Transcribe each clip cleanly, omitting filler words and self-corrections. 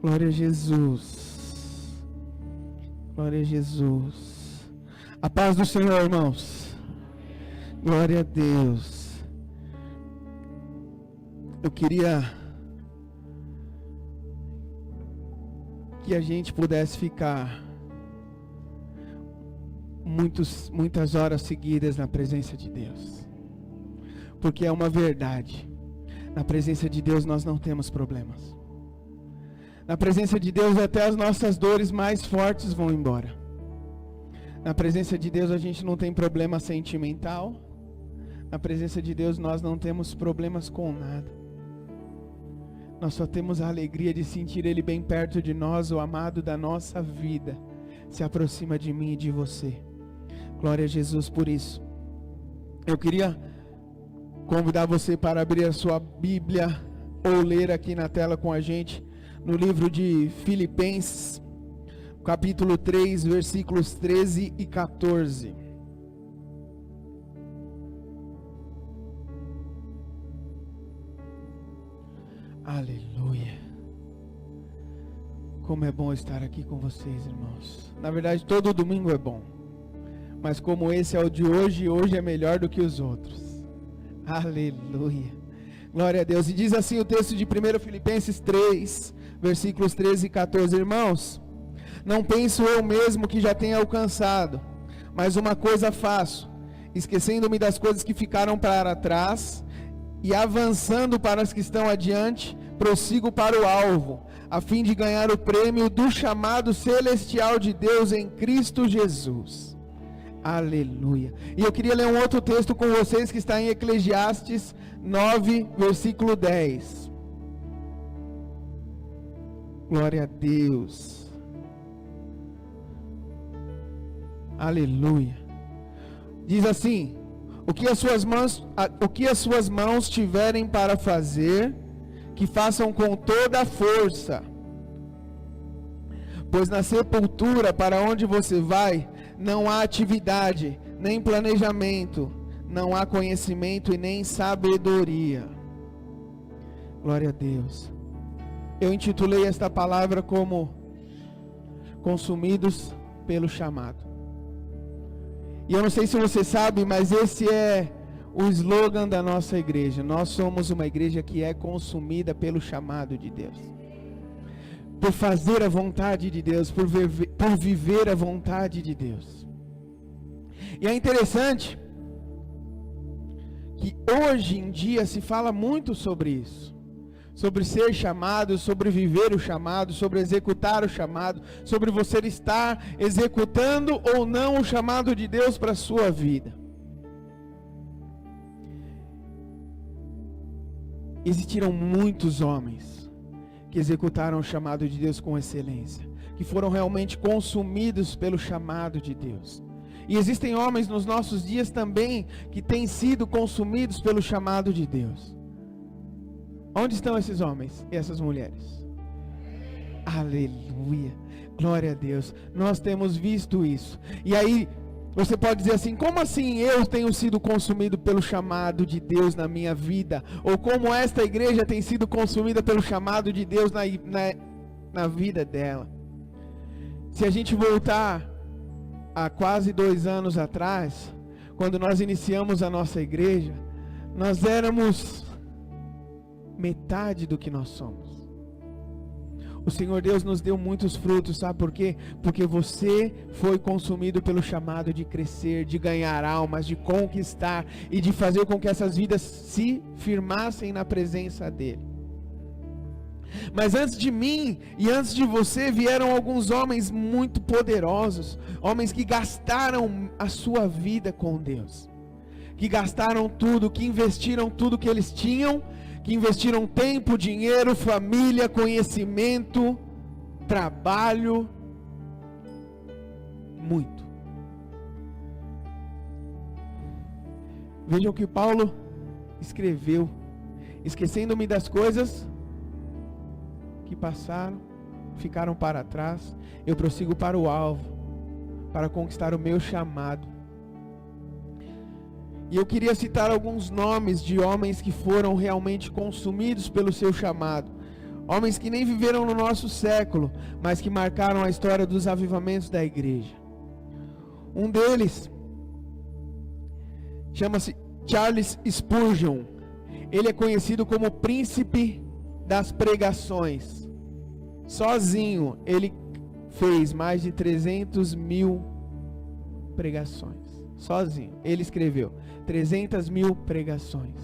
Glória a Jesus. Glória a Jesus. A paz do Senhor, irmãos. Glória a Deus. Eu queria que a gente pudesse ficar muitas horas seguidas na presença de Deus. Porque é uma verdade. Na presença de Deus nós não temos problemas. Na presença de Deus até as nossas dores mais fortes vão embora. Na presença de Deus a gente não tem problema sentimental. Na presença de Deus nós não temos problemas com nada. Nós só temos a alegria de sentir Ele bem perto de nós, o amado da nossa vida se aproxima de mim e de você. Glória a Jesus por isso. Eu queria convidar você para abrir a sua Bíblia ou ler aqui na tela com a gente no livro de Filipenses, capítulo 3, versículos 13 e 14. Aleluia. Como é bom estar aqui com vocês, irmãos. Na verdade, todo domingo é bom. Mas como esse é o de hoje, hoje é melhor do que os outros. Aleluia. Glória a Deus. E diz assim o texto de 1 Filipenses 3, versículos 13 e 14. Irmãos, não penso eu mesmo que já tenha alcançado, mas uma coisa faço, esquecendo-me das coisas que ficaram para trás e avançando para as que estão adiante, prossigo para o alvo, a fim de ganhar o prêmio do chamado celestial de Deus em Cristo Jesus. Aleluia. E eu queria ler um outro texto com vocês que está em Eclesiastes 9, versículo 10. Glória a Deus. Aleluia. Diz assim: o que as suas mãos tiverem para fazer, que façam com toda a força. Pois na sepultura para onde você vai, não há atividade, nem planejamento, não há conhecimento e nem sabedoria. Glória a Deus. Eu intitulei esta palavra como consumidos pelo chamado. E eu não sei se você sabe, mas esse é o slogan da nossa igreja. Nós somos uma igreja que é consumida pelo chamado de Deus. Por fazer a vontade de Deus, por viver a vontade de Deus. E é interessante que hoje em dia se fala muito sobre isso. Sobre ser chamado, sobre viver o chamado, sobre executar o chamado, sobre você estar executando ou não o chamado de Deus para a sua vida. Existiram muitos homens que executaram o chamado de Deus com excelência, que foram realmente consumidos pelo chamado de Deus. E existem homens nos nossos dias também que têm sido consumidos pelo chamado de Deus. Onde estão esses homens e essas mulheres? Aleluia, glória a Deus. Nós temos visto isso. E aí você pode dizer assim: como assim eu tenho sido consumido pelo chamado de Deus na minha vida? Ou como esta igreja tem sido consumida pelo chamado de Deus na vida dela? Se a gente voltar há quase 2 anos atrás, quando nós iniciamos a nossa igreja, nós éramos metade do que nós somos. O Senhor Deus nos deu muitos frutos, sabe por quê? Porque você foi consumido pelo chamado de crescer, de ganhar almas, de conquistar e de fazer com que essas vidas se firmassem na presença dEle. Mas antes de mim e antes de você vieram alguns homens muito poderosos, homens que gastaram a sua vida com Deus, que gastaram tudo, que investiram tudo que eles tinham, que investiram tempo, dinheiro, família, conhecimento, trabalho, muito. Vejam o que Paulo escreveu: esquecendo-me das coisas que passaram, ficaram para trás, eu prossigo para o alvo, para conquistar o meu chamado. E eu queria citar alguns nomes de homens que foram realmente consumidos pelo seu chamado. Homens que nem viveram no nosso século, mas que marcaram a história dos avivamentos da igreja. Um deles chama-se Charles Spurgeon. Ele é conhecido como príncipe das pregações. Sozinho, ele fez mais de 300 mil pregações. Sozinho, ele escreveu 300 mil pregações.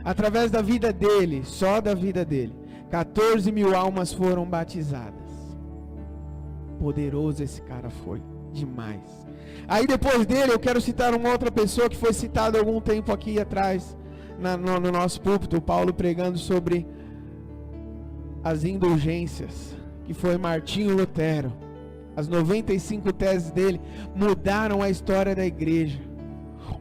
Através da vida dele, só da vida dele, 14 mil almas foram batizadas. Poderoso esse cara foi, demais. Aí depois dele eu quero citar uma outra pessoa que foi citada algum tempo aqui atrás, no nosso púlpito, o Paulo pregando sobre as indulgências, que foi Martinho Lutero. As 95 teses dele mudaram a história da igreja.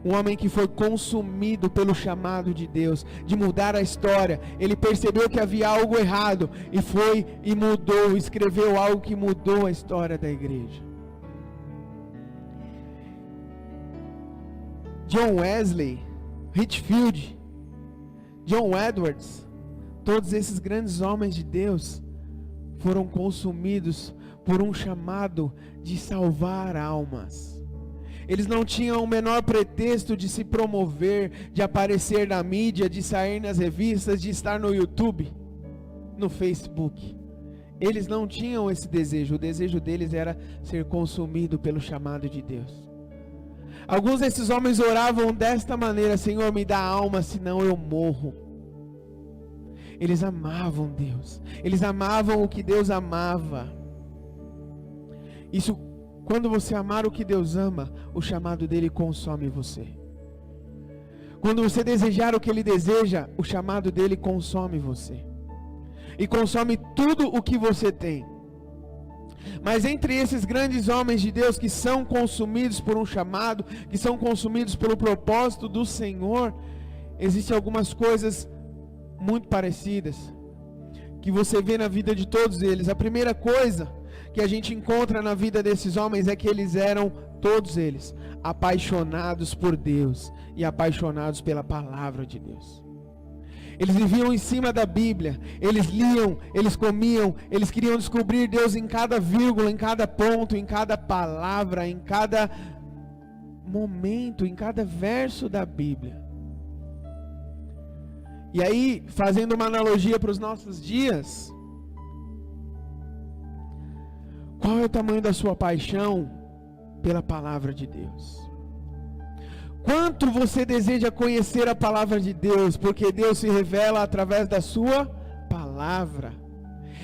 Um homem que foi consumido pelo chamado de Deus, de mudar a história. Ele percebeu que havia algo errado e foi e mudou, escreveu algo que mudou a história da igreja. John Wesley, Whitefield, John Edwards, todos esses grandes homens de Deus foram consumidos por um chamado de salvar almas. Eles não tinham o menor pretexto de se promover, de aparecer na mídia, de sair nas revistas, de estar no YouTube, no Facebook. Eles não tinham esse desejo. O desejo deles era ser consumido pelo chamado de Deus. Alguns desses homens oravam desta maneira: Senhor, me dá alma, senão eu morro. Eles amavam Deus. Eles amavam o que Deus amava. Isso, quando você amar o que Deus ama, o chamado dele consome você. Quando você desejar o que ele deseja, o chamado dele consome você. E consome tudo o que você tem. Mas entre esses grandes homens de Deus que são consumidos por um chamado, que são consumidos pelo propósito do Senhor, existem algumas coisas muito parecidas que você vê na vida de todos eles. A primeira coisa que a gente encontra na vida desses homens é que eles eram, todos eles, apaixonados por Deus e apaixonados pela palavra de Deus. Eles viviam em cima da Bíblia, eles liam, eles comiam, eles queriam descobrir Deus em cada vírgula, em cada ponto, em cada palavra, em cada momento, em cada verso da Bíblia. E aí, fazendo uma analogia para os nossos dias, qual é o tamanho da sua paixão pela palavra de Deus? Quanto você deseja conhecer a palavra de Deus? Porque Deus se revela através da sua palavra.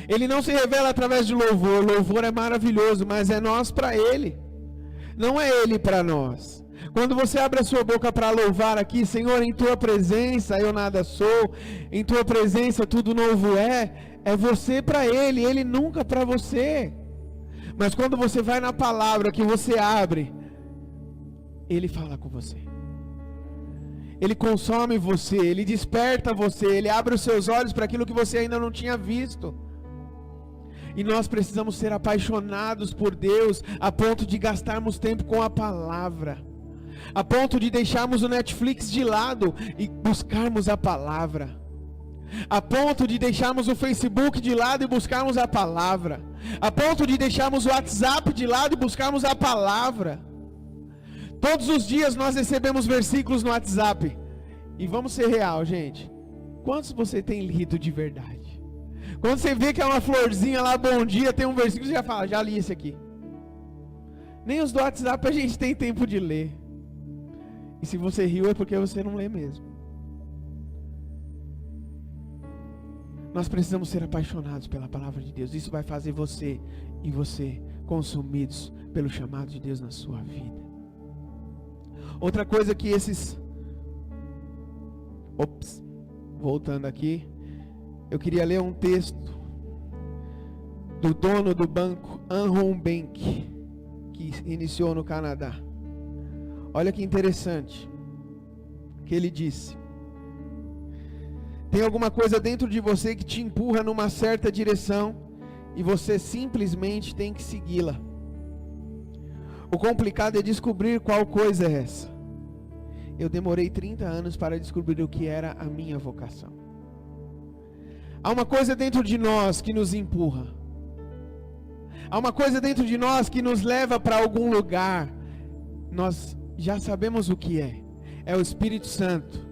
Ele não se revela através de louvor. Louvor é maravilhoso, mas é nós para Ele. Não é Ele para nós. Quando você abre a sua boca para louvar aqui: Senhor, em Tua presença eu nada sou, em Tua presença tudo novo é você para Ele, Ele nunca para você. Mas quando você vai na palavra que você abre, Ele fala com você. Ele consome você, Ele desperta você, Ele abre os seus olhos para aquilo que você ainda não tinha visto. E nós precisamos ser apaixonados por Deus a ponto de gastarmos tempo com a palavra, a ponto de deixarmos o Netflix de lado e buscarmos a palavra, a ponto de deixarmos o Facebook de lado e buscarmos a palavra, a ponto de deixarmos o WhatsApp de lado e buscarmos a palavra. Todos os dias nós recebemos versículos no WhatsApp. E vamos ser real, gente. Quantos você tem lido de verdade? Quando você vê que é uma florzinha lá, bom dia, tem um versículo, você já fala: já li esse aqui. Nem os do WhatsApp a gente tem tempo de ler. E se você riu é porque você não lê mesmo. Nós precisamos ser apaixonados pela palavra de Deus. Isso vai fazer você e você consumidos pelo chamado de Deus na sua vida. Outra coisa que voltando aqui, eu queria ler um texto do dono do banco Anron Bank, que iniciou no Canadá. Olha que interessante que ele disse: tem alguma coisa dentro de você que te empurra numa certa direção e você simplesmente tem que segui-la. O complicado é descobrir qual coisa é essa. Eu demorei 30 anos para descobrir o que era a minha vocação. Há uma coisa dentro de nós que nos empurra. Há uma coisa dentro de nós que nos leva para algum lugar. Nós já sabemos o que é. É o Espírito Santo.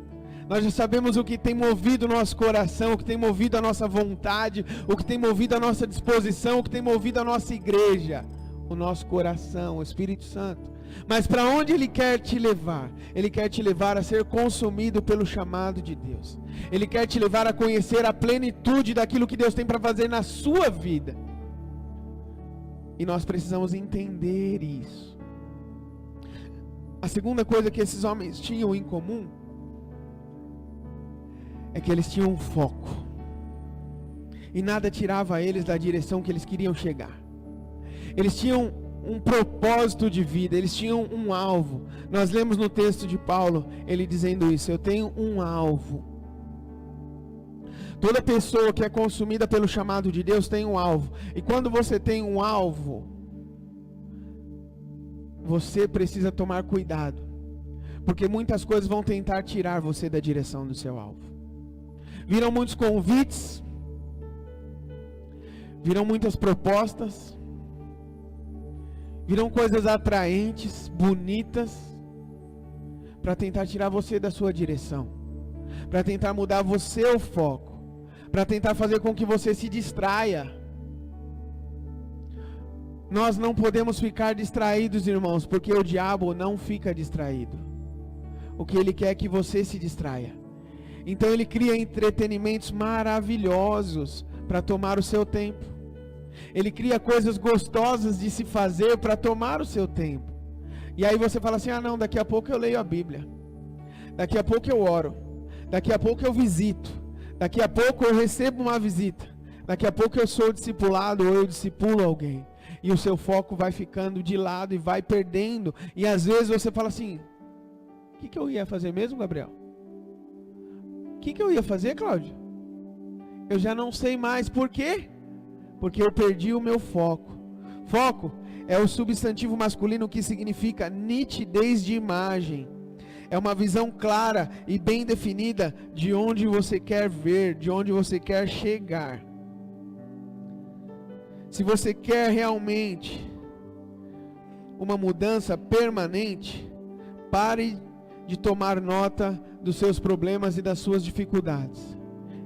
Nós já sabemos o que tem movido o nosso coração, o que tem movido a nossa vontade, o que tem movido a nossa disposição, o que tem movido a nossa igreja. O nosso coração, o Espírito Santo. Mas para onde Ele quer te levar? Ele quer te levar a ser consumido pelo chamado de Deus. Ele quer te levar a conhecer a plenitude daquilo que Deus tem para fazer na sua vida. E nós precisamos entender isso. A segunda coisa que esses homens tinham em comum é que eles tinham um foco. E nada tirava eles da direção que eles queriam chegar. Eles tinham um propósito de vida, eles tinham um alvo. Nós lemos no texto de Paulo, ele dizendo isso: eu tenho um alvo. Toda pessoa que é consumida pelo chamado de Deus tem um alvo. E quando você tem um alvo, você precisa tomar cuidado, porque muitas coisas vão tentar tirar você da direção do seu alvo. Viram muitos convites, viram muitas propostas, viram coisas atraentes, bonitas, para tentar tirar você da sua direção, para tentar mudar você o foco, para tentar fazer com que você se distraia. Nós não podemos ficar distraídos, irmãos, porque o diabo não fica distraído. O que ele quer é que você se distraia. Então ele cria entretenimentos maravilhosos para tomar o seu tempo. Ele cria coisas gostosas de se fazer para tomar o seu tempo. E aí você fala assim: ah não, daqui a pouco eu leio a Bíblia, daqui a pouco eu oro, daqui a pouco eu visito, daqui a pouco eu recebo uma visita, daqui a pouco eu sou discipulado ou eu discipulo alguém. E o seu foco vai ficando de lado e vai perdendo. E às vezes você fala assim: o que eu ia fazer mesmo, Gabriel? O que eu ia fazer, Cláudio? Eu já não sei mais. Por quê? Porque eu perdi o meu foco. Foco é o substantivo masculino que significa nitidez de imagem. É uma visão clara e bem definida de onde você quer ver, de onde você quer chegar. Se você quer realmente uma mudança permanente, pare de tomar nota dos seus problemas e das suas dificuldades.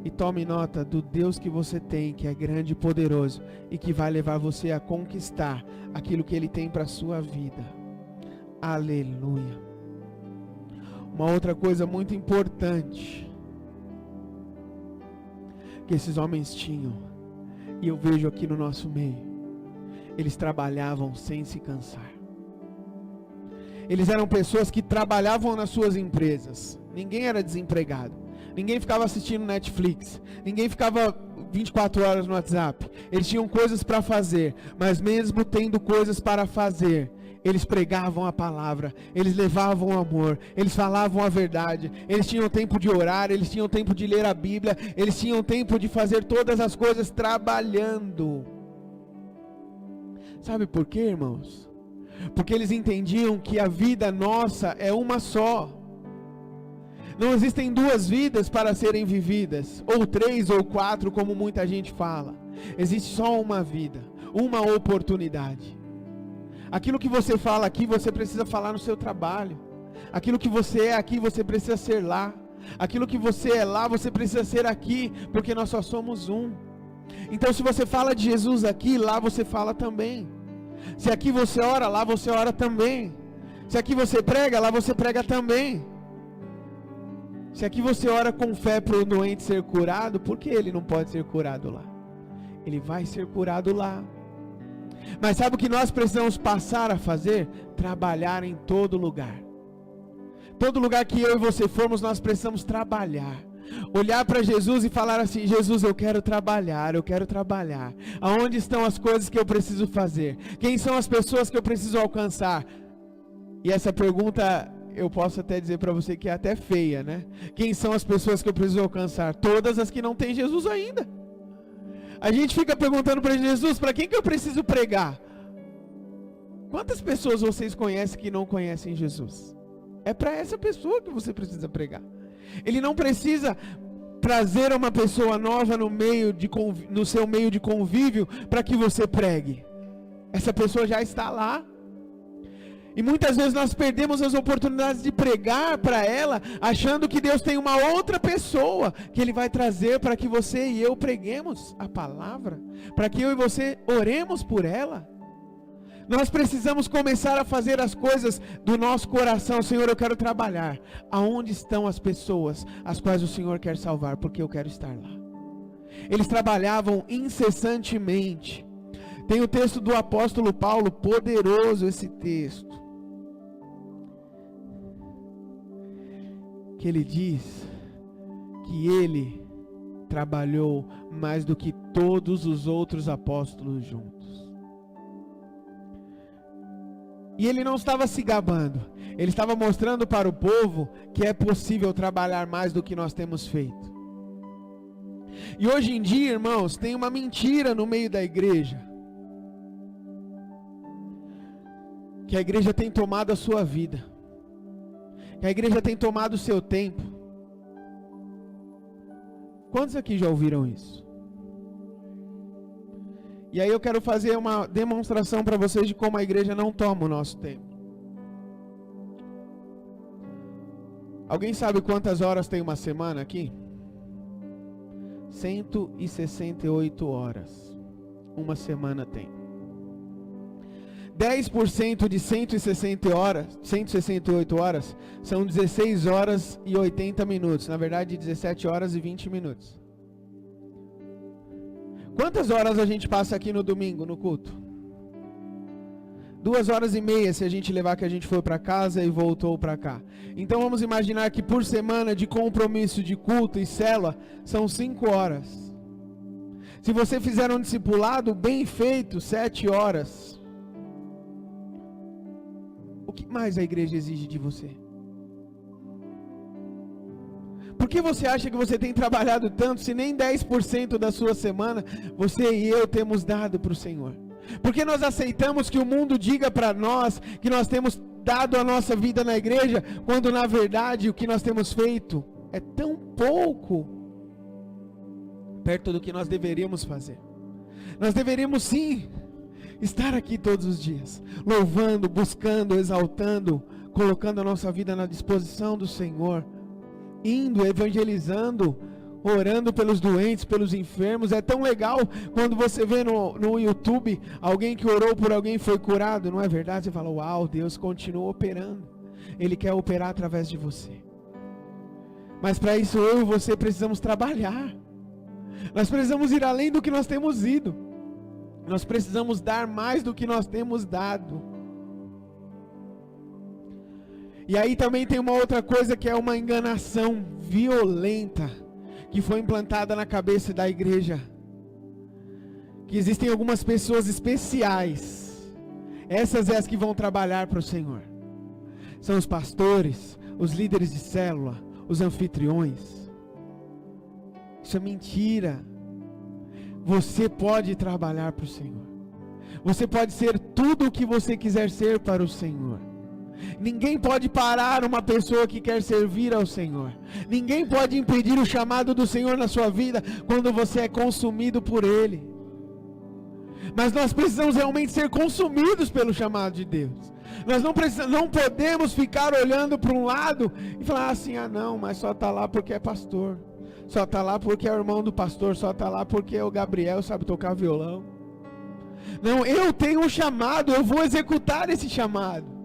E tome nota do Deus que você tem, que é grande e poderoso, e que vai levar você a conquistar aquilo que Ele tem para a sua vida. Aleluia. Uma outra coisa muito importante que esses homens tinham, e eu vejo aqui no nosso meio, eles trabalhavam sem se cansar. Eles eram pessoas que trabalhavam nas suas empresas. Ninguém era desempregado. Ninguém ficava assistindo Netflix. Ninguém ficava 24 horas no WhatsApp. Eles tinham coisas para fazer. Mas mesmo tendo coisas para fazer, eles pregavam a palavra. Eles levavam o amor. Eles falavam a verdade. Eles tinham tempo de orar. Eles tinham tempo de ler a Bíblia. Eles tinham tempo de fazer todas as coisas trabalhando. Sabe por quê, irmãos? Porque eles entendiam que a vida nossa é uma só. Não existem duas vidas para serem vividas, ou 3 ou 4, como muita gente fala. Existe só uma vida, uma oportunidade. Aquilo que você fala aqui, você precisa falar no seu trabalho. Aquilo que você é aqui, você precisa ser lá. Aquilo que você é lá, você precisa ser aqui, porque nós só somos um. Então se você fala de Jesus aqui, lá você fala também. Se aqui você ora, lá você ora também. Se aqui você prega, lá você prega também. Se aqui você ora com fé para o doente ser curado, por que ele não pode ser curado lá? Ele vai ser curado lá. Mas sabe o que nós precisamos passar a fazer? Trabalhar em todo lugar. Todo lugar que eu e você formos, nós precisamos trabalhar. Olhar para Jesus e falar assim: Jesus, eu quero trabalhar, eu quero trabalhar. Aonde estão as coisas que eu preciso fazer? Quem são as pessoas que eu preciso alcançar? E essa pergunta eu posso até dizer para você que é até feia, né? Quem são as pessoas que eu preciso alcançar? Todas as que não têm Jesus ainda. A gente fica perguntando para Jesus: para quem que eu preciso pregar? Quantas pessoas vocês conhecem que não conhecem Jesus? É para essa pessoa que você precisa pregar. Ele não precisa trazer uma pessoa nova no seu meio de convívio para que você pregue. Essa pessoa já está lá. E muitas vezes nós perdemos as oportunidades de pregar para ela, achando que Deus tem uma outra pessoa que Ele vai trazer para que você e eu preguemos a palavra, para que eu e você oremos por ela. Nós precisamos começar a fazer as coisas do nosso coração. Senhor, eu quero trabalhar. Aonde estão as pessoas as quais o Senhor quer salvar? Porque eu quero estar lá. Eles trabalhavam incessantemente. Tem o texto do apóstolo Paulo, poderoso esse texto, que ele diz que ele trabalhou mais do que todos os outros apóstolos juntos. E ele não estava se gabando, ele estava mostrando para o povo que é possível trabalhar mais do que nós temos feito. E hoje em dia, irmãos, tem uma mentira no meio da igreja, que a igreja tem tomado a sua vida, que a igreja tem tomado o seu tempo. Quantos aqui já ouviram isso? E aí eu quero fazer uma demonstração para vocês de como a igreja não toma o nosso tempo. Alguém sabe quantas horas tem uma semana aqui? 168 horas. Uma semana tem. 10% de 168 horas são 16 horas e 80 minutos. Na verdade, 17 horas e 20 minutos. Quantas horas a gente passa aqui no domingo, no culto? 2 horas e meia, se a gente levar que a gente foi para casa e voltou para cá. Então vamos imaginar que por semana de compromisso de culto e célula, são 5 horas. Se você fizer um discipulado bem feito, 7 horas. O que mais a igreja exige de você? Por que você acha que você tem trabalhado tanto, se nem 10% da sua semana, você e eu temos dado para o Senhor? Porque nós aceitamos que o mundo diga para nós que nós temos dado a nossa vida na igreja, quando na verdade o que nós temos feito é tão pouco, perto do que nós deveríamos fazer. Nós deveríamos sim estar aqui todos os dias, louvando, buscando, exaltando, colocando a nossa vida na disposição do Senhor, indo, evangelizando, orando pelos doentes, pelos enfermos. É tão legal quando você vê no YouTube alguém que orou por alguém e foi curado, não é verdade? Você fala, uau, Deus continua operando, Ele quer operar através de você. Mas para isso eu e você precisamos trabalhar, nós precisamos ir além do que nós temos ido, nós precisamos dar mais do que nós temos dado. E aí também tem uma outra coisa que é uma enganação violenta que foi implantada na cabeça da igreja, que existem algumas pessoas especiais, essas é as que vão trabalhar para o Senhor, são os pastores, os líderes de célula, os anfitriões. Isso é mentira. Você pode trabalhar para o Senhor, você pode ser tudo o que você quiser ser para o Senhor. Ninguém pode parar uma pessoa que quer servir ao Senhor. Ninguém pode impedir o chamado do Senhor na sua vida quando você é consumido por Ele. Mas nós precisamos realmente ser consumidos pelo chamado de Deus. Nós não podemos ficar olhando para um lado e falar assim, ah não, mas só está lá porque é pastor, só está lá porque é o irmão do pastor, só está lá porque o Gabriel sabe tocar violão. Não, eu tenho um chamado, eu vou executar esse chamado.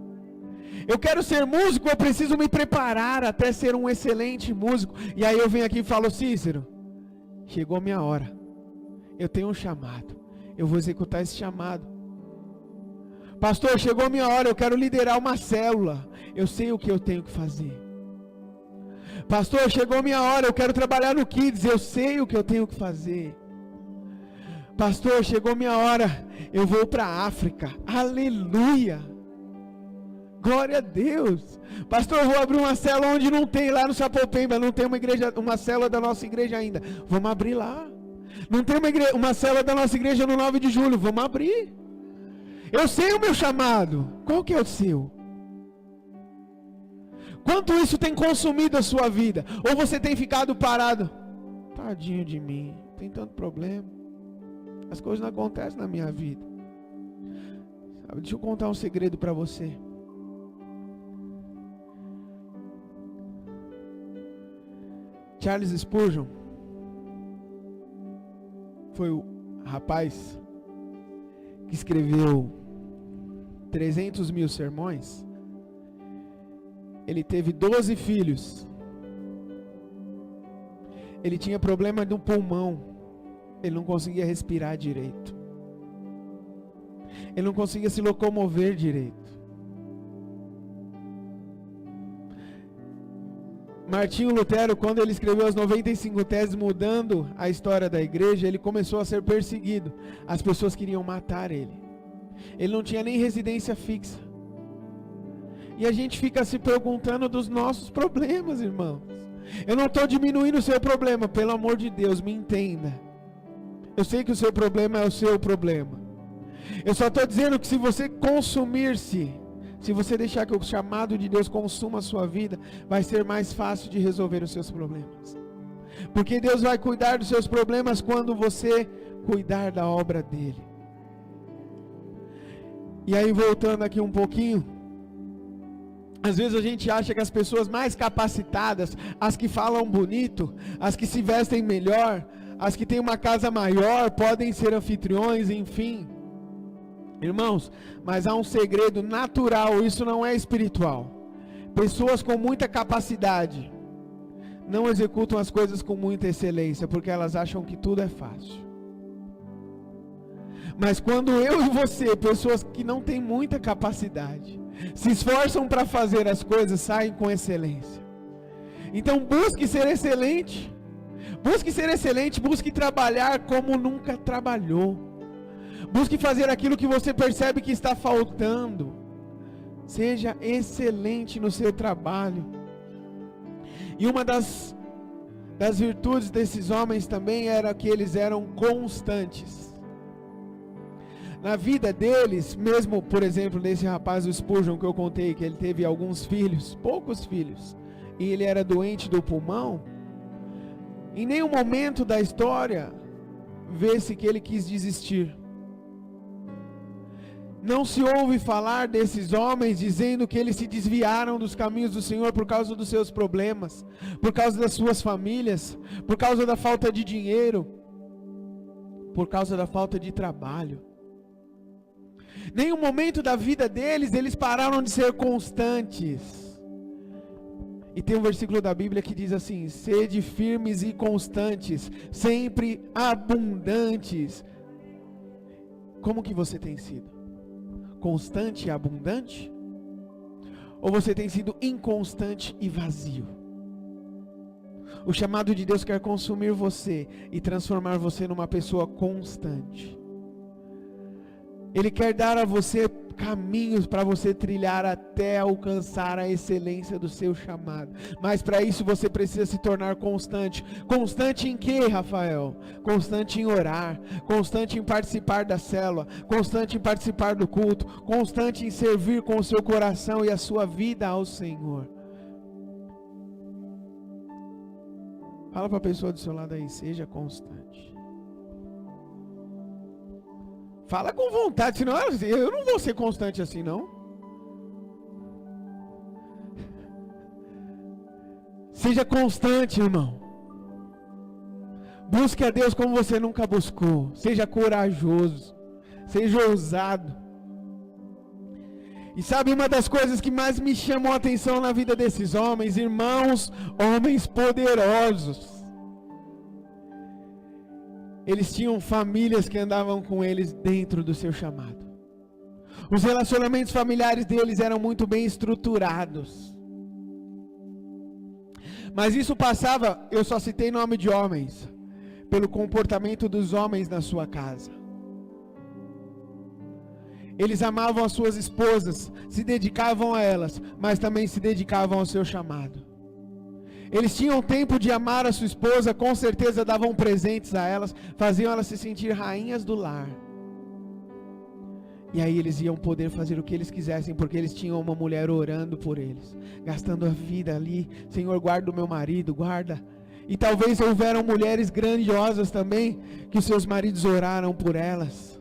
Eu quero ser músico, eu preciso me preparar até ser um excelente músico. E aí eu venho aqui e falo, Cícero, chegou a minha hora, eu tenho um chamado, eu vou executar esse chamado. Pastor, chegou a minha hora, eu quero liderar uma célula, eu sei o que eu tenho que fazer. Pastor, chegou a minha hora, eu quero trabalhar no Kids, eu sei o que eu tenho que fazer. Pastor, chegou a minha hora, eu vou para a África, aleluia. Glória a Deus. Pastor, eu vou abrir uma célula onde não tem, lá no Sapopemba, não tem uma célula da nossa igreja ainda. Vamos abrir lá. Não tem uma célula da nossa igreja no 9 de julho. Vamos abrir. Eu sei o meu chamado. Qual que é o seu? Quanto isso tem consumido a sua vida? Ou você tem ficado parado? tadinho de mim, tem tanto problema. As coisas não acontecem na minha vida. Sabe, deixa eu contar um segredo para você. Charles Spurgeon foi o rapaz que escreveu 300 mil sermões. Ele teve 12 filhos. Ele tinha problema no pulmão. Ele não conseguia respirar direito. Ele não conseguia se locomover direito. Martinho Lutero, quando ele escreveu as 95 teses mudando a história da igreja, ele começou a ser perseguido. As pessoas queriam matar ele. Ele não tinha nem residência fixa. E a gente fica se perguntando dos nossos problemas, irmãos. Eu não estou diminuindo o seu problema, pelo amor de Deus, me entenda. Eu sei que o seu problema é o seu problema. Eu só estou dizendo que se você consumir-se, se você deixar que o chamado de Deus consuma a sua vida, vai ser mais fácil de resolver os seus problemas. Porque Deus vai cuidar dos seus problemas quando você cuidar da obra dele. E aí, voltando aqui um pouquinho, às vezes a gente acha que as pessoas mais capacitadas, as que falam bonito, as que se vestem melhor, as que têm uma casa maior, podem ser anfitriões, enfim. Irmãos, mas há um segredo natural, isso não é espiritual. Pessoas com muita capacidade não executam as coisas com muita excelência, porque elas acham que tudo é fácil. Mas quando eu e você, pessoas que não têm muita capacidade, se esforçam para fazer as coisas, saem com excelência. Então busque ser excelente. Busque ser excelente, busque trabalhar como nunca trabalhou. Busque fazer aquilo que você percebe que está faltando. Seja excelente no seu trabalho. E uma das virtudes desses homens também era que eles eram constantes. Na vida deles, mesmo, por exemplo, desse rapaz, o Spurgeon, que eu contei, que ele teve alguns filhos, poucos filhos, e ele era doente do pulmão, em nenhum momento da história vê-se que ele quis desistir. Não se ouve falar desses homens dizendo que eles se desviaram dos caminhos do Senhor por causa dos seus problemas, por causa das suas famílias, por causa da falta de dinheiro, por causa da falta de trabalho. Nenhum momento da vida deles, eles pararam de ser constantes. E tem um versículo da Bíblia que diz assim: sede firmes e constantes, sempre abundantes. Como que você tem sido? Constante e abundante? Ou você tem sido inconstante e vazio? O chamado de Deus quer consumir você e transformar você numa pessoa constante. Ele quer dar a você caminhos para você trilhar até alcançar a excelência do seu chamado. Mas para isso você precisa se tornar constante. Constante em quê, Rafael? Constante em orar, constante em participar da célula, constante em participar do culto, constante em servir com o seu coração e a sua vida ao Senhor. Fala para a pessoa do seu lado aí, seja constante. Fala com vontade, senão eu não vou ser constante assim, não. Seja constante, irmão. Busque a Deus como você nunca buscou. Seja corajoso. Seja ousado. E sabe uma das coisas que mais me chamou a atenção na vida desses homens, irmãos, homens poderosos. Eles tinham famílias que andavam com eles dentro do seu chamado. Os relacionamentos familiares deles eram muito bem estruturados. Mas isso passava, eu só citei nome de homens, pelo comportamento dos homens na sua casa. Eles amavam as suas esposas, se dedicavam a elas, mas também se dedicavam ao seu chamado. Eles tinham tempo de amar a sua esposa, com certeza davam presentes a elas, faziam elas se sentir rainhas do lar. E aí eles iam poder fazer o que eles quisessem, porque eles tinham uma mulher orando por eles, gastando a vida ali. Senhor, guarda o meu marido, guarda. E talvez houveram mulheres grandiosas também, que seus maridos oraram por elas.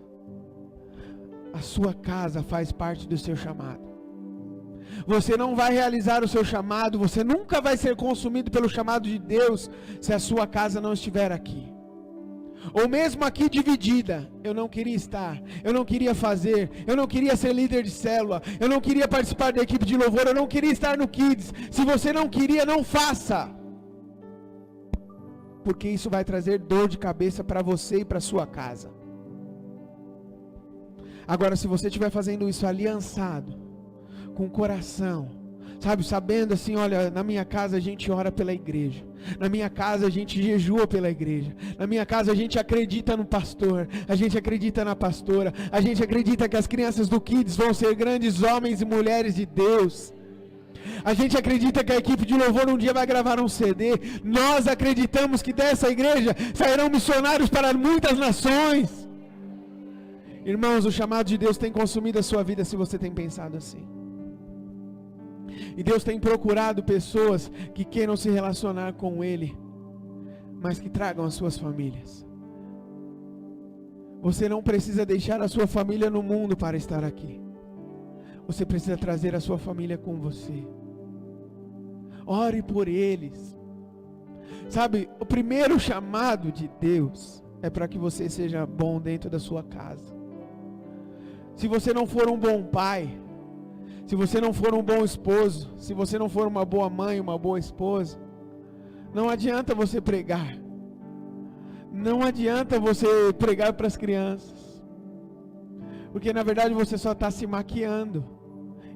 A sua casa faz parte do seu chamado. Você não vai realizar o seu chamado, você nunca vai ser consumido pelo chamado de Deus, se a sua casa não estiver aqui. Ou mesmo aqui dividida, eu não queria estar, eu não queria fazer, eu não queria ser líder de célula, eu não queria participar da equipe de louvor, eu não queria estar no Kids. Se você não queria, não faça. Porque isso vai trazer dor de cabeça para você e para sua casa. Agora, se você estiver fazendo isso aliançado, com o coração, sabe, sabendo assim, olha, na minha casa a gente ora pela igreja, na minha casa a gente jejua pela igreja, na minha casa a gente acredita no pastor, a gente acredita na pastora, a gente acredita que as crianças do Kids vão ser grandes homens e mulheres de Deus. A gente acredita que a equipe de louvor um dia vai gravar um CD. Nós acreditamos que dessa igreja sairão missionários para muitas nações. Irmãos, o chamado de Deus tem consumido a sua vida se você tem pensado assim. E Deus tem procurado pessoas que queiram se relacionar com Ele, mas que tragam as suas famílias. Você não precisa deixar a sua família no mundo para estar aqui. Você precisa trazer a sua família com você. Ore por eles. Sabe, o primeiro chamado de Deus é para que você seja bom dentro da sua casa. Se você não for um bom pai, se você não for um bom esposo, se você não for uma boa mãe, uma boa esposa, não adianta você pregar. Não adianta você pregar para as crianças. Porque na verdade você só está se maquiando.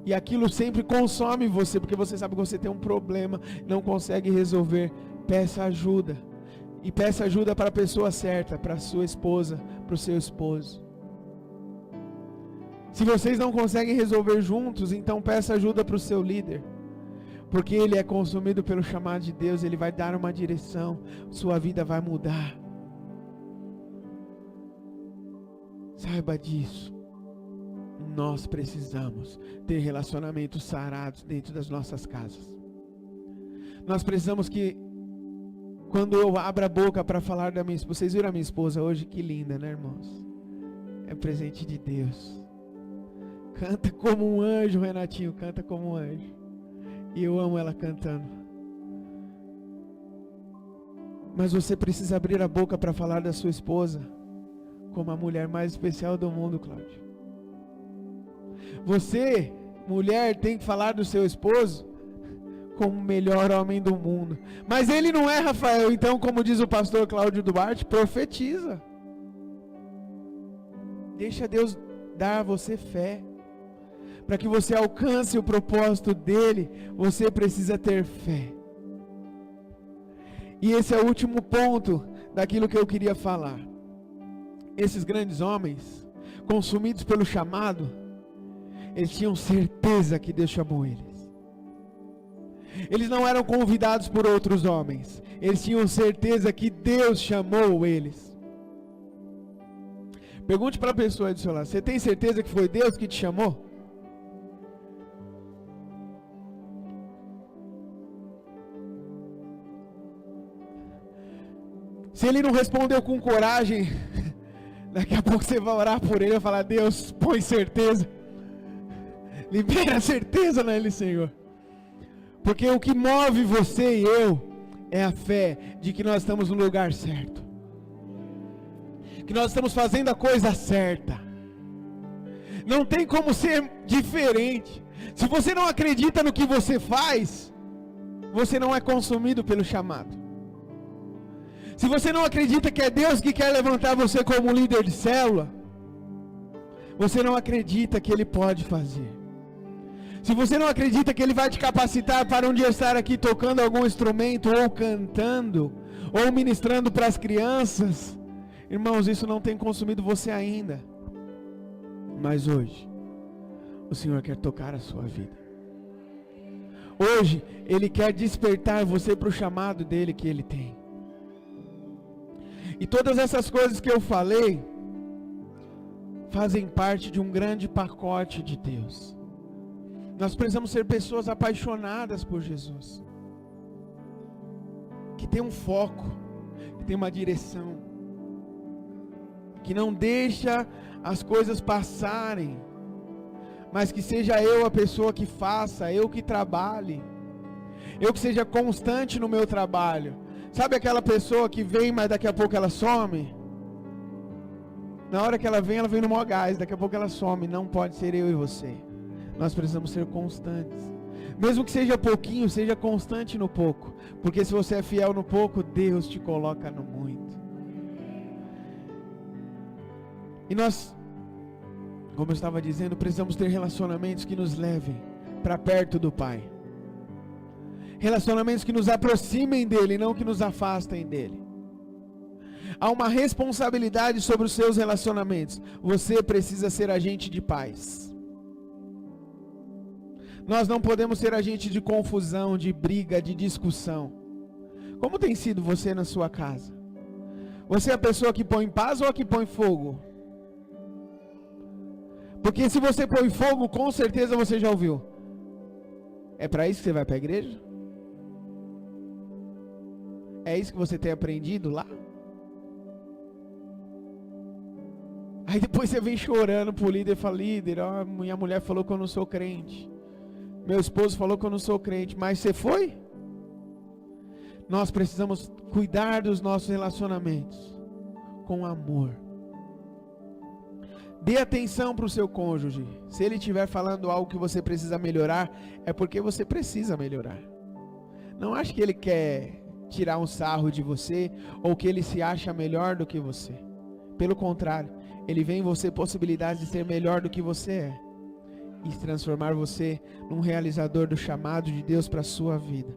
E aquilo sempre consome você, porque você sabe que você tem um problema, não consegue resolver. Peça ajuda. E peça ajuda para a pessoa certa, para a sua esposa, para o seu esposo. Se vocês não conseguem resolver juntos, então peça ajuda para o seu líder. Porque ele é consumido pelo chamado de Deus, ele vai dar uma direção, sua vida vai mudar. Saiba disso. Nós precisamos ter relacionamentos sarados dentro das nossas casas. Nós precisamos que, quando eu abro a boca para falar da minha esposa, vocês viram a minha esposa hoje? Que linda, né, irmãos? É presente de Deus. Canta como um anjo, Renatinho, canta como um anjo. E eu amo ela cantando. Mas você precisa abrir a boca para falar da sua esposa como a mulher mais especial do mundo, Cláudio. Você, mulher, tem que falar do seu esposo como o melhor homem do mundo. Mas ele não é, Rafael. Então, como diz o pastor Cláudio Duarte, profetiza. Deixa Deus dar a você fé. Para que você alcance o propósito dele, você precisa ter fé. E esse é o último ponto daquilo que eu queria falar. Esses grandes homens, consumidos pelo chamado, eles tinham certeza que Deus chamou eles. Eles não eram convidados por outros homens. Eles tinham certeza que Deus chamou eles. Pergunte para a pessoa do seu lado: você tem certeza que foi Deus que te chamou? Se ele não respondeu com coragem, daqui a pouco você vai orar por ele e falar: Deus, põe certeza. Libera a certeza nele, Senhor. Porque o que move você e eu é a fé de que nós estamos no lugar certo. Que nós estamos fazendo a coisa certa. Não tem como ser diferente. Se você não acredita no que você faz, você não é consumido pelo chamado. Se você não acredita que é Deus que quer levantar você como líder de célula, você não acredita que Ele pode fazer. Se você não acredita que Ele vai te capacitar para um dia estar aqui tocando algum instrumento, ou cantando, ou ministrando para as crianças, irmãos, isso não tem consumido você ainda. Mas hoje, o Senhor quer tocar a sua vida. Hoje, Ele quer despertar você para o chamado dEle que Ele tem. E todas essas coisas que eu falei fazem parte de um grande pacote de Deus. Nós precisamos ser pessoas apaixonadas por Jesus. que tem um foco, que tem uma direção, que não deixa as coisas passarem, mas que seja eu a pessoa que faça, eu que trabalhe, eu que seja constante no meu trabalho. Sabe aquela pessoa que vem, mas daqui a pouco ela some? Na hora que ela vem no maior gás, daqui a pouco ela some. Não pode ser eu e você. Nós precisamos ser constantes. Mesmo que seja pouquinho, seja constante no pouco. Porque se você é fiel no pouco, Deus te coloca no muito. E nós, como eu estava dizendo, precisamos ter relacionamentos que nos levem para perto do Pai. Relacionamentos que nos aproximem dEle, não que nos afastem dEle. Há uma responsabilidade sobre os seus relacionamentos. Você precisa ser agente de paz. Nós não podemos ser agente de confusão, de briga, de discussão. Como tem sido você na sua casa? Você é a pessoa que põe paz ou a que põe fogo? Porque se você põe fogo, com certeza você já ouviu. É para isso que você vai para a igreja? É isso que você tem aprendido lá? Aí depois você vem chorando pro líder e fala: líder, ó, minha mulher falou que eu não sou crente. Meu esposo falou que eu não sou crente. Mas você foi? Nós precisamos cuidar dos nossos relacionamentos com amor. Dê atenção para o seu cônjuge. Se ele estiver falando algo que você precisa melhorar, é porque você precisa melhorar. Não ache que ele quer tirar um sarro de você, ou que ele se acha melhor do que você. Pelo contrário, ele vê em você possibilidades de ser melhor do que você é, e transformar você num realizador do chamado de Deus para a sua vida.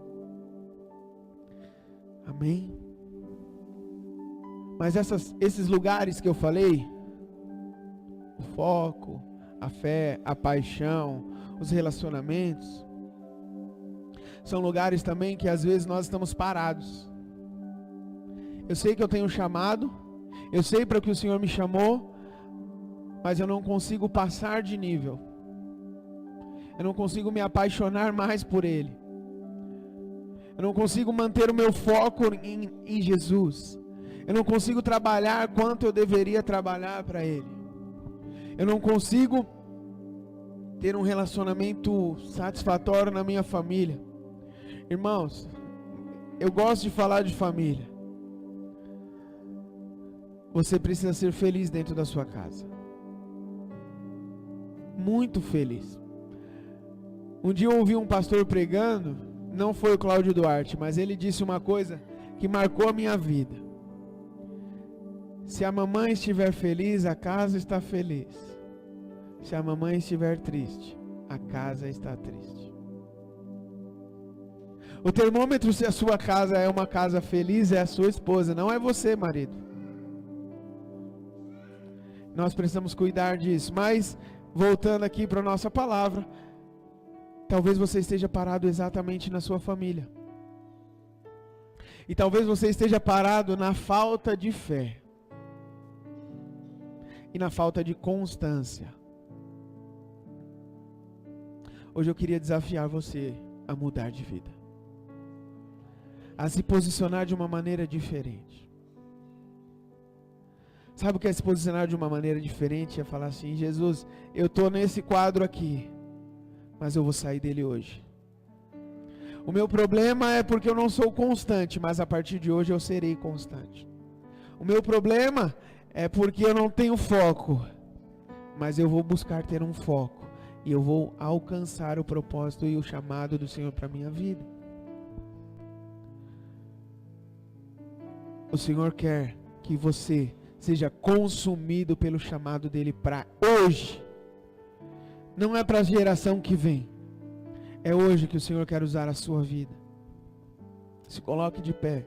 Amém? Mas esses lugares que eu falei, o foco, a fé, a paixão, os relacionamentos, são lugares também que às vezes nós estamos parados. Eu sei que eu tenho um chamado, eu sei para que o Senhor me chamou, mas eu não consigo passar de nível. Eu não consigo me apaixonar mais por Ele. Eu não consigo manter o meu foco em Jesus. Eu não consigo trabalhar quanto eu deveria trabalhar para Ele. Eu não consigo ter um relacionamento satisfatório na minha família. Irmãos, eu gosto de falar de família. Você precisa ser feliz dentro da sua casa. Muito feliz. Um dia eu ouvi um pastor pregando, não foi o Cláudio Duarte, mas ele disse uma coisa que marcou a minha vida. Se a mamãe estiver feliz, a casa está feliz. Se a mamãe estiver triste, a casa está triste. O termômetro se a sua casa é uma casa feliz é a sua esposa, não é você, marido. Nós precisamos cuidar disso. Mas, voltando aqui para a nossa palavra, talvez você esteja parado exatamente na sua família. E talvez você esteja parado na falta de fé. E na falta de constância. Hoje eu queria desafiar você a mudar de vida. A se posicionar de uma maneira diferente. Sabe o que é se posicionar de uma maneira diferente? É falar assim: Jesus, eu estou nesse quadro aqui, mas eu vou sair dele hoje. O meu problema é porque eu não sou constante, mas a partir de hoje eu serei constante. O meu problema é porque eu não tenho foco, mas eu vou buscar ter um foco. E eu vou alcançar o propósito e o chamado do Senhor para a minha vida. O Senhor quer que você seja consumido pelo chamado dele para hoje. Não é para a geração que vem. É hoje que o Senhor quer usar a sua vida. Se coloque de pé.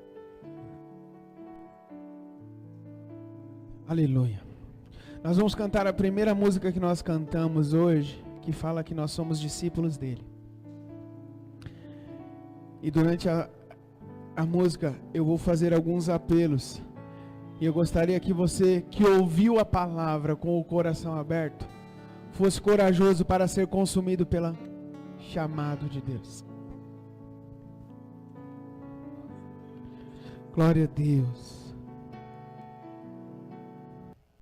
Aleluia. Nós vamos cantar a primeira música que nós cantamos hoje, que fala que nós somos discípulos dele. E durante a música eu vou fazer alguns apelos. E eu gostaria que você que ouviu a palavra com o coração aberto, fosse corajoso para ser consumido pelo chamado de Deus. Glória a Deus.